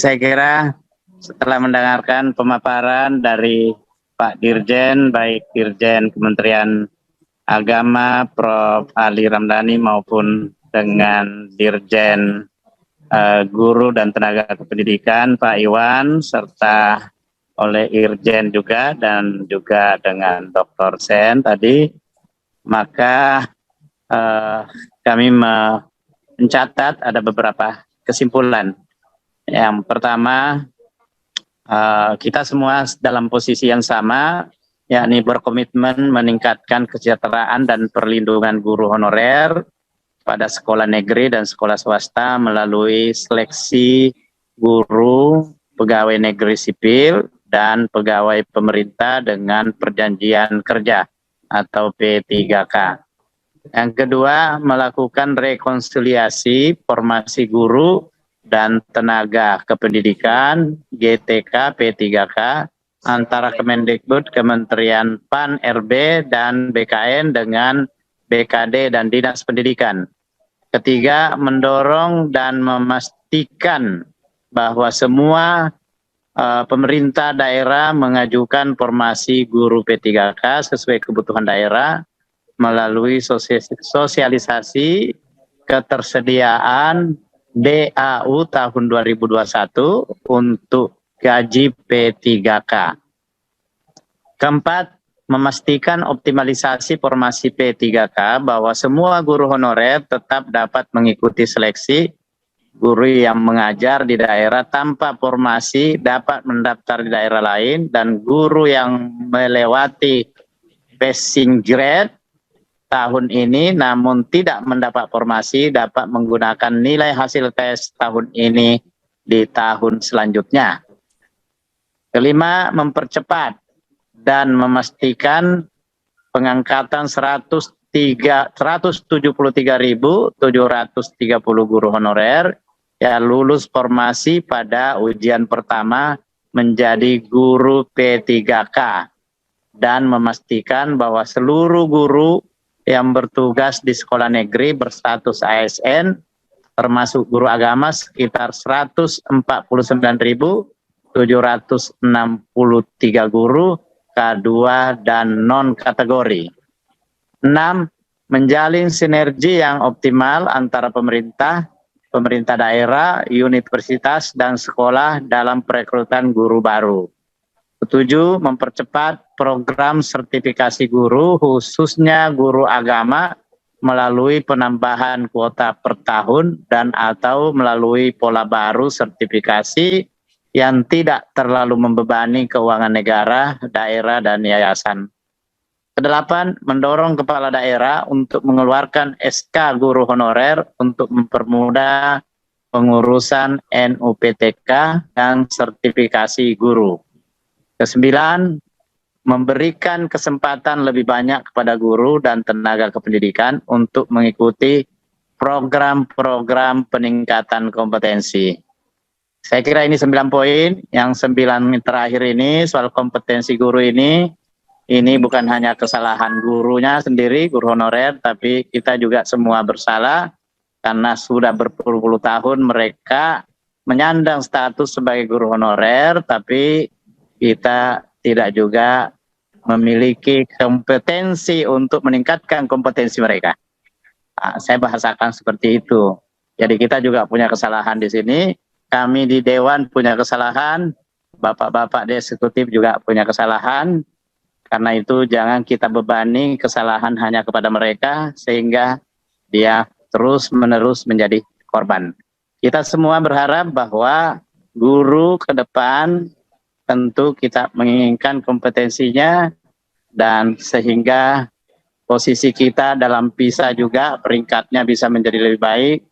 saya kira setelah mendengarkan pemaparan dari Pak Dirjen, baik Dirjen Kementerian Agama, Prof. Ali Ramdhani maupun dengan Dirjen Guru dan Tenaga Kependidikan, Pak Iwan, serta oleh Irjen juga dan juga dengan Dr. Sen tadi, maka kami mencatat ada beberapa kesimpulan. Yang pertama, kita semua dalam posisi yang sama, yakni berkomitmen meningkatkan kesejahteraan dan perlindungan guru honorer pada sekolah negeri dan sekolah swasta melalui seleksi guru, pegawai negeri sipil, dan pegawai pemerintah dengan perjanjian kerja atau P3K. Yang kedua, melakukan rekonsiliasi formasi guru dan tenaga kependidikan GTK P3K antara Kemendikbud, Kementerian PAN, RB, dan BKN dengan BKD dan Dinas Pendidikan. Ketiga, mendorong dan memastikan bahwa semua pemerintah daerah mengajukan formasi guru P3K sesuai kebutuhan daerah melalui sosialisasi ketersediaan DAU tahun 2021 untuk gaji P3K. Keempat, memastikan optimalisasi formasi P3K bahwa semua guru honorer tetap dapat mengikuti seleksi guru yang mengajar di daerah tanpa formasi dapat mendaftar di daerah lain, dan guru yang melewati passing grade tahun ini namun tidak mendapat formasi dapat menggunakan nilai hasil tes tahun ini di tahun selanjutnya. Kelima, mempercepat dan memastikan pengangkatan 173.730 guru honorer yang lulus formasi pada ujian pertama menjadi guru P3K, dan memastikan bahwa seluruh guru yang bertugas di sekolah negeri berstatus ASN termasuk guru agama sekitar 149.763 guru K2 dan non-kategori. 6. Menjalin sinergi yang optimal antara pemerintah daerah, universitas, dan sekolah dalam perekrutan guru baru. 7. Mempercepat program sertifikasi guru, khususnya guru agama, melalui penambahan kuota per tahun dan atau melalui pola baru sertifikasi yang tidak terlalu membebani keuangan negara, daerah, dan yayasan. Kedelapan, mendorong kepala daerah untuk mengeluarkan SK guru honorer untuk mempermudah pengurusan NUPTK dan sertifikasi guru. Kesembilan, memberikan kesempatan lebih banyak kepada guru dan tenaga kependidikan untuk mengikuti program-program peningkatan kompetensi. Saya kira ini 9 poin. Yang 9 terakhir ini soal kompetensi guru ini bukan hanya kesalahan gurunya sendiri, guru honorer, tapi kita juga semua bersalah karena sudah berpuluh-puluh tahun mereka menyandang status sebagai guru honorer, tapi kita tidak juga memiliki kompetensi untuk meningkatkan kompetensi mereka. Saya bahasakan seperti itu. Jadi kita juga punya kesalahan di sini. Kami di Dewan punya kesalahan. Bapak-bapak di eksekutif juga punya kesalahan. Karena itu jangan kita bebani kesalahan hanya kepada mereka sehingga dia terus-menerus menjadi korban. Kita semua berharap bahwa guru ke depan tentu kita menginginkan kompetensinya, dan sehingga posisi kita dalam PISA juga peringkatnya bisa menjadi lebih baik.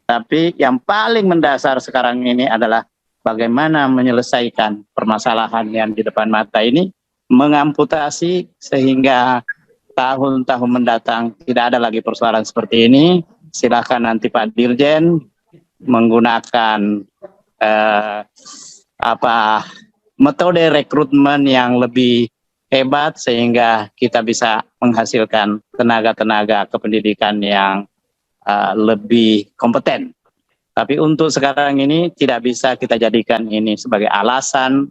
Tapi yang paling mendasar sekarang ini adalah bagaimana menyelesaikan permasalahan yang di depan mata ini, mengamputasi sehingga tahun-tahun mendatang tidak ada lagi persoalan seperti ini. Silakan nanti Pak Dirjen menggunakan metode rekrutmen yang lebih hebat sehingga kita bisa menghasilkan tenaga-tenaga kependidikan yang lebih kompeten. Tapi untuk sekarang ini tidak bisa kita jadikan ini sebagai alasan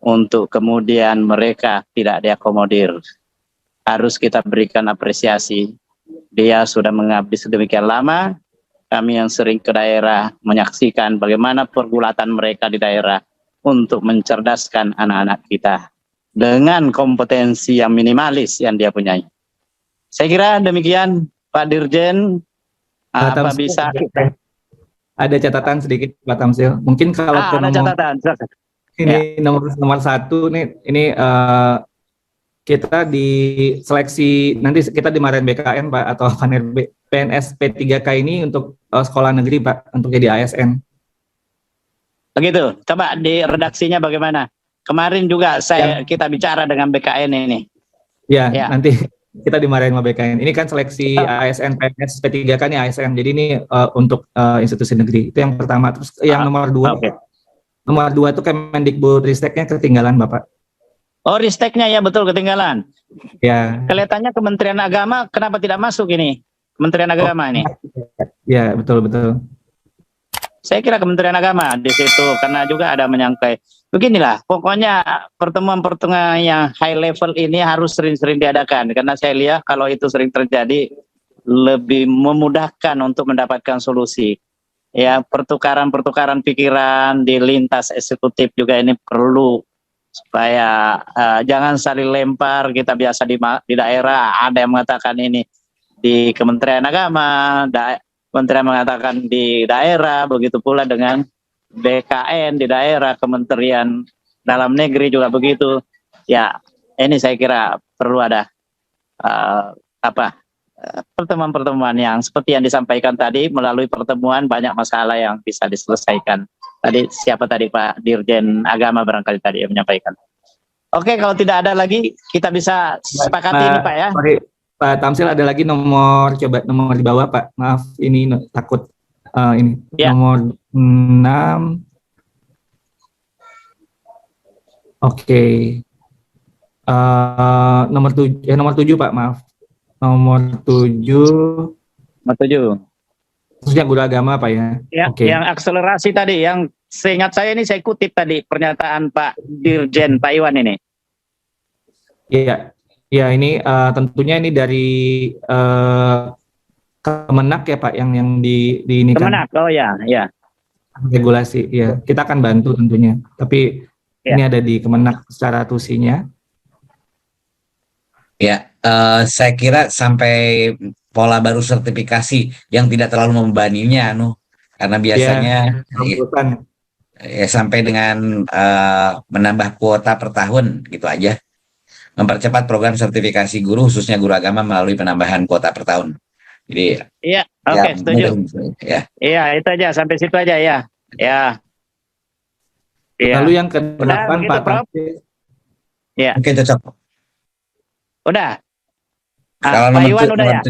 untuk kemudian mereka tidak diakomodir. Harus kita berikan apresiasi. Dia sudah mengabdi sedemikian lama. Kami yang sering ke daerah menyaksikan bagaimana pergulatan mereka di daerah untuk mencerdaskan anak-anak kita dengan kompetensi yang minimalis yang dia punyai. Saya kira demikian, Pak Dirjen. Apa bisa kita... Ada catatan sedikit, Pak Tamsil. Mungkin kalau ke ada nomor catatan. Ini nomor 1 nih, ini kita di seleksi nanti kita dimarahin BKN Pak atau PNS P3K ini untuk sekolah negeri Pak, untuk jadi ASN. Begitu. Coba di redaksinya bagaimana? Kemarin juga kita bicara dengan BKN ini. Ya. Nanti kita dimarahin sama BKN. Ini kan seleksi ASN PNS P3K nih ASN. Jadi ini untuk institusi negeri. Itu yang pertama. Terus yang nomor 2. Okay. Nomor 2 itu Kemendikbudristeknya ketinggalan Bapak. Oh, risteknya ya betul ketinggalan. Ya. Kelihatannya Kementerian Agama kenapa tidak masuk ini? Kementerian Agama ini. Ya, betul. Saya kira Kementerian Agama di situ karena juga ada menyangkai. Beginilah, pokoknya pertemuan-pertemuan yang high level ini harus sering-sering diadakan karena saya lihat kalau itu sering terjadi lebih memudahkan untuk mendapatkan solusi. Ya, pertukaran pikiran di lintas eksekutif juga ini perlu supaya jangan saling lempar. Kita biasa di daerah ada yang mengatakan ini di Kementerian Agama, Kementerian mengatakan di daerah, begitu pula dengan BKN di daerah, Kementerian Dalam Negeri juga begitu. Ya, ini saya kira perlu ada pertemuan-pertemuan yang seperti yang disampaikan tadi. Melalui pertemuan banyak masalah yang bisa diselesaikan. Tadi siapa tadi Pak Dirjen Agama barangkali tadi yang menyampaikan. Oke, kalau tidak ada lagi kita bisa sepakati ini Pak ya. Pak Tamsil ada lagi nomor di bawah Pak. Maaf ini takut ini ya. Nomor 6. Oke. Nomor 7 Pak, maaf. Nomor 7. Khususnya guru agama Pak ya. Yang akselerasi tadi, yang seingat saya ini saya kutip tadi pernyataan Pak Dirjen Pak Iwan ini. Iya, ini tentunya ini dari Kemenak ya Pak, yang di ini Kemenak, oh ya. Regulasi, ya. Kita akan bantu tentunya. Tapi ini ada di Kemenak secara tusinya. Ya, saya kira sampai pola baru sertifikasi yang tidak terlalu membebaninya, karena biasanya ya sampai dengan menambah kuota per tahun gitu aja, mempercepat program sertifikasi guru khususnya guru agama melalui penambahan kuota per tahun. Jadi oke, setuju. Iya, itu aja sampai situ aja ya. Lalu yang ke-8 Pak Tamsil. Ya. Oke, cocok. Udah. Kalau Pak Iwan udah ya.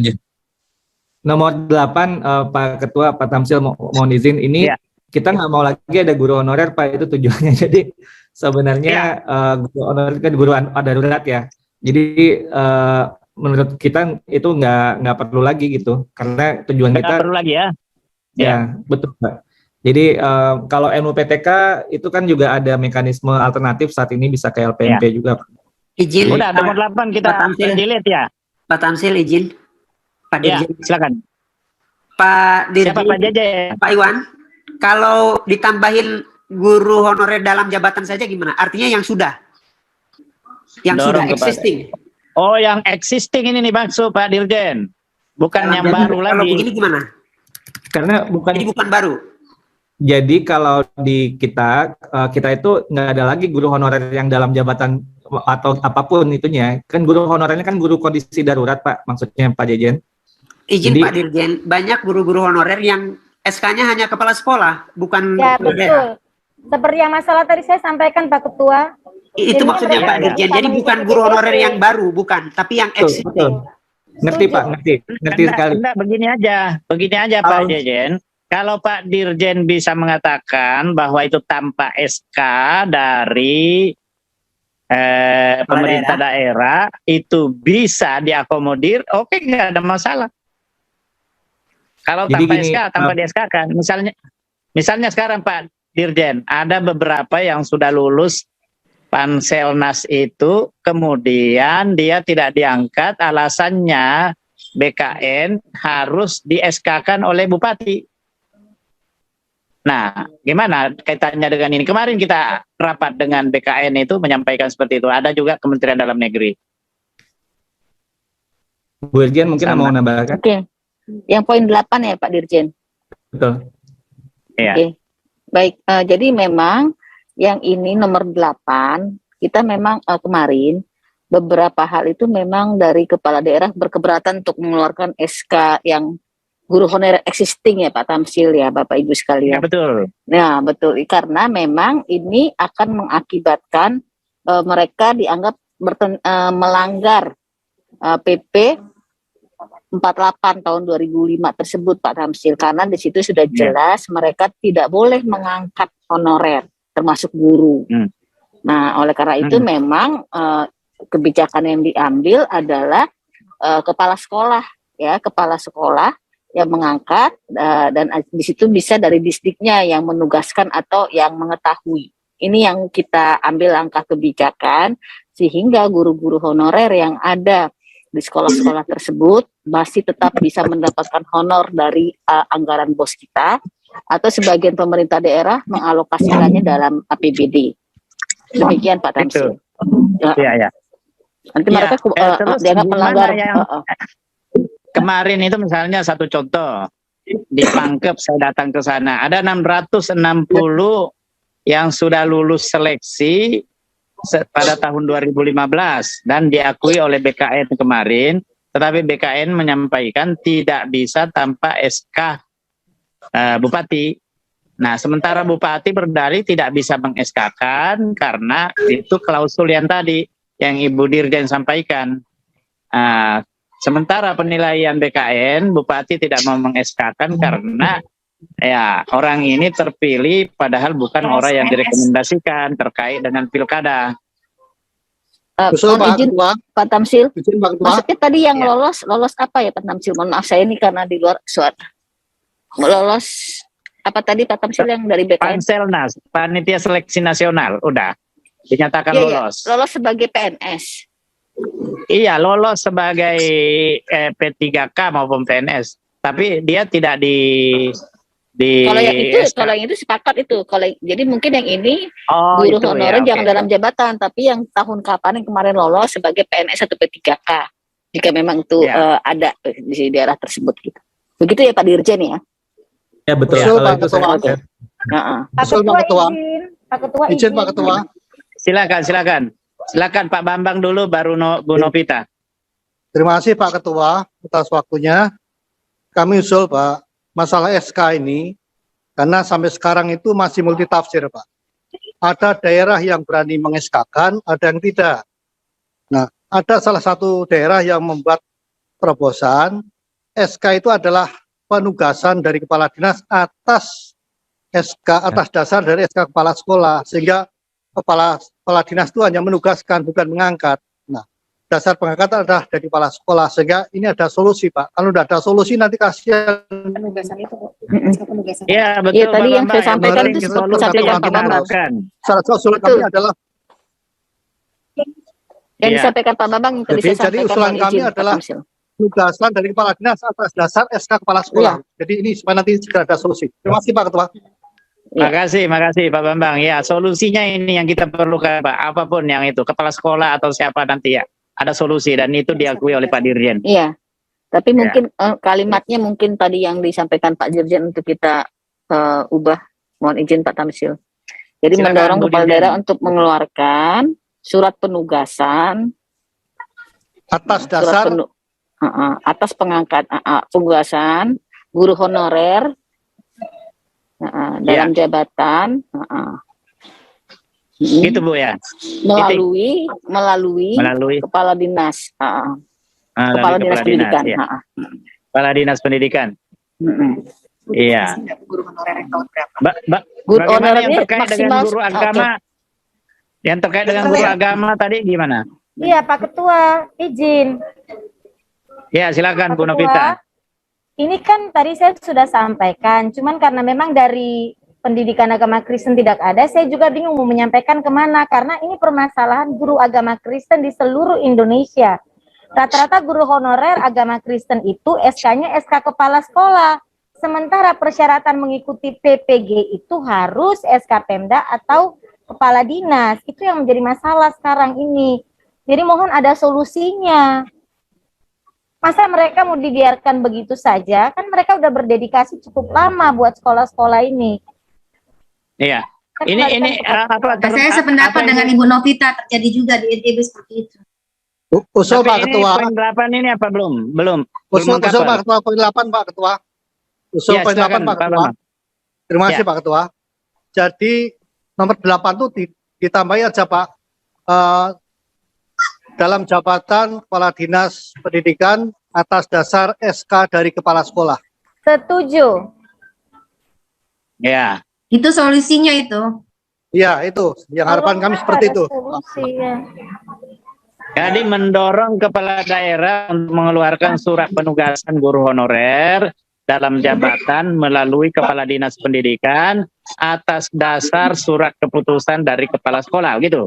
Nomor 8 Pak Ketua, Pak Tamsil mohon izin ini kita nggak mau lagi ada guru honorer Pak, itu tujuannya. Jadi sebenarnya guru honorer kan guru darurat ya. Jadi menurut kita itu nggak perlu lagi gitu, karena tujuan kita perlu lagi ya. Ya betul Pak. Jadi kalau NUPTK itu kan juga ada mekanisme alternatif saat ini, bisa ke LPMP juga Pak. Izin. Udah nomor 8 kita delete ya. Pak Tamsil izin. Pak Dirjen. Silakan. Pak Dirjen. Siapa Pak Dirjen? Pak Iwan, kalau ditambahin guru honorer dalam jabatan saja gimana? Artinya yang sudah existing. Oh, yang existing ini nih maksud Pak Dirjen. Bukan yang baru lagi. Kalau begini gimana? Karena Jadi bukan baru. Jadi kalau di kita itu nggak ada lagi guru honorer yang dalam jabatan atau apapun itunya. Kan guru honorernya kan guru kondisi darurat Pak, maksudnya Pak Dirjen. Izin Pak Dirjen, banyak guru-guru honorer yang SK-nya hanya kepala sekolah, bukan ya, betul. Seperti yang masalah tadi saya sampaikan Pak Ketua. Itu maksudnya Pak Dirjen. Jadi bukan guru honorer yang baru, bukan, tapi yang existing. Ngerti Pak, ngerti sekali. Begini aja Pak Dirjen. Kalau Pak Dirjen bisa mengatakan bahwa itu tanpa SK dari pemerintah daerah itu bisa diakomodir, oke, nggak ada masalah. Kalau tanpa SK, tanpa di SK kan, misalnya Misalnya sekarang Pak Dirjen, ada beberapa yang sudah lulus Panselnas itu, kemudian dia tidak diangkat, alasannya BKN harus di SK-kan oleh Bupati. Nah, gimana kaitannya dengan ini? Kemarin kita rapat dengan BKN itu menyampaikan seperti itu. Ada juga Kementerian Dalam Negeri. Bu Dirjen mungkin mau nambahkan? Oke. Yang poin 8 ya Pak Dirjen. Betul. Iya. Oke. Baik, jadi memang yang ini nomor 8, kita memang kemarin beberapa hal itu memang dari kepala daerah berkeberatan untuk mengeluarkan SK yang guru honorer existing ya Pak Tamsil ya Bapak Ibu Ya, sekalian. betul. Nah, betul. Karena memang ini akan mengakibatkan mereka dianggap melanggar PP 48 tahun 2005 tersebut Pak Tamsil, karena di situ sudah jelas mereka tidak boleh mengangkat honorer termasuk guru. Nah, oleh karena itu memang kebijakan yang diambil adalah kepala sekolah ya, kepala sekolah yang mengangkat dan di situ bisa dari disdiknya yang menugaskan atau yang mengetahui. Ini yang kita ambil langkah kebijakan sehingga guru-guru honorer yang ada di sekolah-sekolah tersebut masih tetap bisa mendapatkan honor dari anggaran BOS kita, atau sebagian pemerintah daerah mengalokasikannya dalam APBD. Demikian Pak Tamsil. Iya, ya. Nanti mereka terus dianggap melanggar. Kemarin itu misalnya satu contoh, di Pangkep saya datang ke sana, ada 660 yang sudah lulus seleksi pada tahun 2015 dan diakui oleh BKN kemarin, tetapi BKN menyampaikan tidak bisa tanpa SK Bupati. Nah, sementara Bupati berdalih tidak bisa meng-SK-kan karena itu klausul yang tadi yang Ibu Dirjen sampaikan. Sementara penilaian BKN, Bupati tidak mau meng-SK-kan karena ya orang ini terpilih padahal bukan orang yang direkomendasikan terkait dengan pilkada. Izin Pak Tamsil, Pak Ketua. maksudnya tadi yang lolos apa ya Pak Tamsil? Mohon maaf saya ini karena di luar suara. Lolos apa tadi Pak Tamsil yang dari BKN? Panselnas, Panitia Seleksi Nasional, udah dinyatakan lolos. Lolos sebagai PNS. Iya, lolos sebagai P3K maupun PNS, tapi dia tidak di Kalau yang itu, SK. kalau yang itu sepakat itu. Kalau jadi mungkin yang ini Oh, guru itu honorer ya, jangan oke. dalam jabatan, tapi yang tahun kapan yang kemarin lolos sebagai PNS atau P3K. Jika memang itu ada di daerah tersebut gitu. Begitu ya Pak Dirjen ya. Ya betul. Betul, Kalau Pak itu Ketua. saya Pak Betul, Ketua Pak Ketua. izin. Pak Ketua Izin Pak Ketua. Silakan Pak Bambang dulu, baru Bu Novita. Terima kasih Pak Ketua atas waktunya. Kami usul Pak, masalah SK ini, karena sampai sekarang itu masih multitafsir Pak. Ada daerah yang berani meng-SK-kan, ada yang tidak. Nah, ada salah satu daerah yang membuat terobosan, SK itu adalah penugasan dari kepala dinas atas dasar dari SK kepala sekolah, sehingga kepala dinas itu hanya menugaskan bukan mengangkat. Nah, dasar pengangkatan adalah dari kepala sekolah, sehingga ini ada solusi Pak. Kalau tidak ada solusi nanti kasihan. Iya, betul. Iya, tadi Pak yang saya Bambang. sampaikan penting itu solusi disampaikan yang Pak kita Bambang. harapkan. Salah satu usulan kami adalah Yang Iya. disampaikan Pak Bambang yang tadi saya jadi sampaikan. usulan mohon kami izin, Pak adalah Tamsil. penugasan dari kepala dinas atas dasar SK kepala sekolah. Jadi ini supaya nanti segera ada solusi. Terima kasih Pak Ketua. Makasih Pak Bambang. Ya, solusinya ini yang kita perlukan Pak. Apapun yang itu, kepala sekolah atau siapa nanti ya, ada solusi dan itu diakui oleh Pak Dirjen. Iya. Tapi mungkin kalimatnya mungkin tadi yang disampaikan Pak Dirjen untuk kita ubah. Mohon izin Pak Tamsil. Jadi Silakan, mendorong Bu kepala Dirjen. daerah untuk mengeluarkan surat penugasan Atas dasar atas pengangkat penugasan guru honorer dalam jabatan Gitu Bu ya. melalui kepala dinas kepala dinas pendidikan. Ya. Kepala Dinas Pendidikan. Iya. Guru honorer yang tahun berapa? Bagaimana Guru yang honorernya terkait dengan maksimal. guru agama? Yang terkait dengan guru agama tadi gimana? Iya Pak Ketua, izin. Ya, silakan Pak Bu Ketua, Novita. ini kan tadi saya sudah sampaikan, cuman karena memang dari pendidikan agama Kristen tidak ada, saya juga bingung mau menyampaikan kemana, karena ini permasalahan guru agama Kristen di seluruh Indonesia. Rata-rata guru honorer agama Kristen itu SK-nya SK kepala sekolah, sementara persyaratan mengikuti PPG itu harus SK Pemda atau kepala dinas. Itu yang menjadi masalah sekarang ini. Jadi mohon ada solusinya. Masa mereka mau dibiarkan begitu saja? Kan mereka udah berdedikasi cukup lama buat sekolah-sekolah ini. Iya. Kan Ini apa? Saya sependapat dengan Ibu Novita, terjadi juga di NTB seperti itu. Usul Pak Tapi Ketua. ini poin 8 ini apa belum? Belum. Usul Belum Pak Ketua, poin 8 Pak Ketua. Usul Ya, poin 8 silakan, Pak Pak Ketua. Bambang. Terima kasih Ya. Pak Ketua. Jadi nomor 8 itu ditambahi aja Pak. Dalam jabatan Kepala Dinas Pendidikan atas dasar SK dari Kepala Sekolah. Setuju. Ya. Itu solusinya itu. Iya, itu. Yang harapan kami seperti itu. Solusi, ya. Jadi mendorong kepala daerah untuk mengeluarkan surat penugasan guru honorer dalam jabatan melalui Kepala Dinas Pendidikan atas dasar surat keputusan dari kepala sekolah, gitu.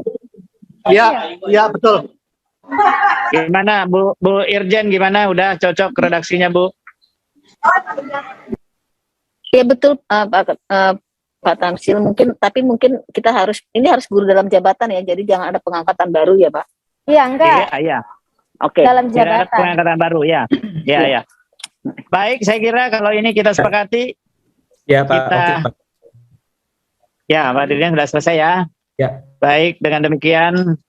Iya, iya betul. Gimana Bu Irjen, gimana? Udah cocok redaksinya Bu? Ya betul, Pak Tamsil, tapi mungkin kita harus guru dalam jabatan ya, jadi jangan ada pengangkatan baru ya Pak. Iya, enggak. Iya. Oke. Dalam Tidak ada jabatan. pengangkatan baru, ya. Ya. Baik, saya kira kalau ini kita sepakati, Ya Pak. Kita- Oke, Pak. ya Pak Dirjen sudah selesai ya. Ya. Baik, dengan demikian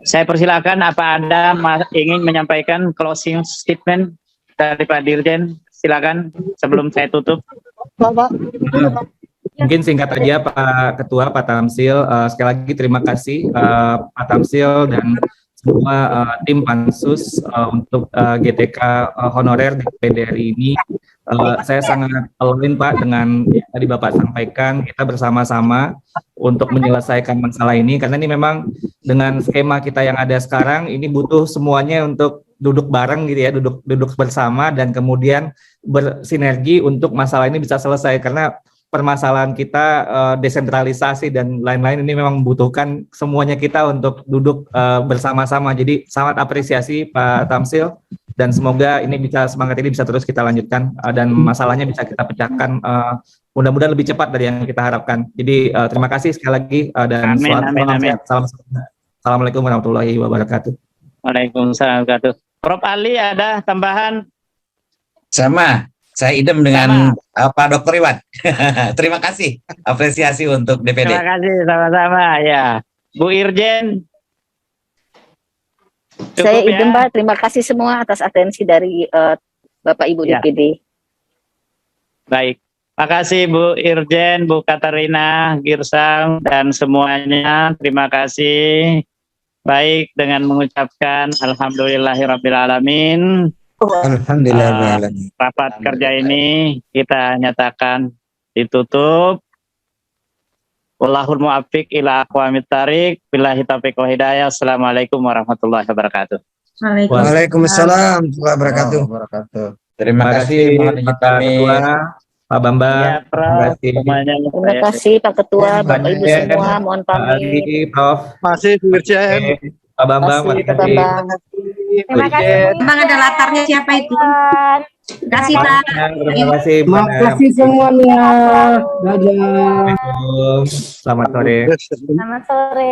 saya persilakan apa Anda ingin menyampaikan closing statement dari Pak Dirjen? Silakan sebelum saya tutup. Pak. Mungkin singkat aja Pak Ketua, Pak Tamsil, sekali lagi terima kasih Pak Tamsil dan semua tim Pansus untuk GTK honorer di PDRI ini. Saya sangat align Pak dengan yang tadi Bapak sampaikan, kita bersama-sama untuk menyelesaikan masalah ini, karena ini memang dengan skema kita yang ada sekarang, ini butuh semuanya untuk duduk bareng gitu ya, duduk bersama dan kemudian bersinergi untuk masalah ini bisa selesai, karena permasalahan kita desentralisasi dan lain-lain ini memang membutuhkan semuanya kita untuk duduk bersama-sama. Jadi sangat apresiasi Pak Tamsil dan semoga semangat ini bisa terus kita lanjutkan dan masalahnya bisa kita pecahkan mudah-mudahan lebih cepat dari yang kita harapkan. Jadi terima kasih sekali lagi dan Amin. Assalamualaikum warahmatullahi wabarakatuh. Waalaikumsalam warahmatullahi wabarakatuh. Prof. Ali ada tambahan? Sama, saya idem dengan Pak Dr. Iwan. Terima kasih, apresiasi untuk DPD. Terima kasih, sama-sama ya. Bu Irjen. Cukup Saya ya? idem Pak, terima kasih semua atas atensi dari Bapak Ibu Ya. DPD. Baik. Makasih Bu Irjen, Bu Katarina, Girsang, dan semuanya. Terima kasih. Baik, dengan mengucapkan Alhamdulillahirrabbilalamin. Alhamdulillah. Rapat kerja ini kita nyatakan ditutup. Wallahul muwaffiq ila aqwamit thariq. Billahi taufiq wa hidayah. Assalamualaikum warahmatullahi wabarakatuh. Waalaikumsalam warahmatullahi wabarakatuh. Terima kasih Pak Ketua, Pak Bambang. Ya, Prof. Terima kasih. Semuanya. Terima kasih Pak Ketua, Bapak Ibu semua, mohon Pak pamit. Ali, Prof. Masih Bu Irjen. Pak Bambang, Terima kasih Pak makasih. Bambang. Terima kasih. Bang, ada latarnya siapa itu? Tuhan. Terima kasih Pak. Terima kasih. Makasih semuanya. Dadah. Assalamualaikum. Selamat sore. Selamat sore.